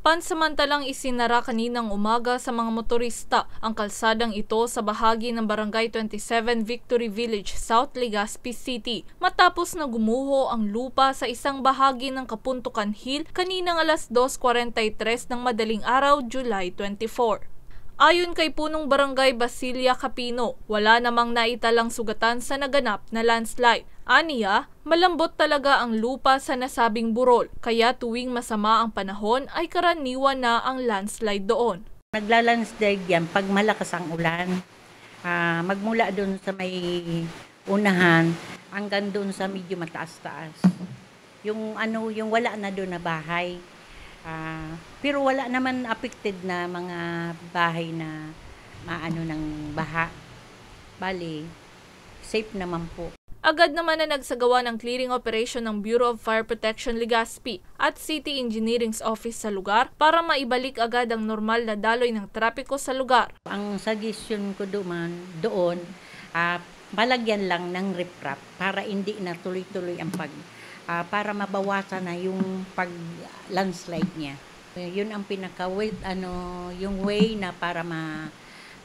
Pansamantalang isinara kaninang umaga sa mga motorista ang kalsadang ito sa bahagi ng Barangay 27 Victory Village, South Legazpi City matapos na gumuho ang lupa sa isang bahagi ng Kapuntukan Hill kaninang alas 2:43 ng madaling araw, July 24. Ayon kay punong Barangay Basilia Capino, wala namang naitalang sugatan sa naganap na landslide. Aniya, malambot talaga ang lupa sa nasabing burol, kaya tuwing masama ang panahon ay karaniwan na ang landslide doon. Naglalandslide yan pag malakas ang ulan. Magmula doon sa may unahan hanggang doon sa medyo mataas-taas. Yung wala na doon na bahay. Pero wala naman affected na mga bahay na maano ng baha. Bali, safe naman po. Agad naman na nagsagawa ng clearing operation ng Bureau of Fire Protection Legazpi at City Engineering's office sa lugar para maibalik agad ang normal na daloy ng trapiko sa lugar. Ang suggestion ko doon, malagyan lang ng riprap para hindi na tuloy-tuloy ang para mabawasan na yung pag-landslide niya. Yun ang pinaka-way, yung way na para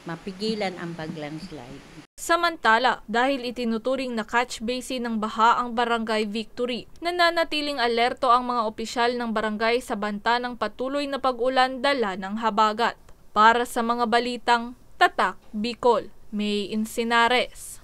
mapigilan ang pag-landslide. Samantala, dahil itinuturing na catch basin ng baha ang Barangay Victory, nananatiling alerto ang mga opisyal ng barangay sa banta ng patuloy na pag-ulan dala ng habagat. Para sa mga balitang Tatak Bicol, May Insinares.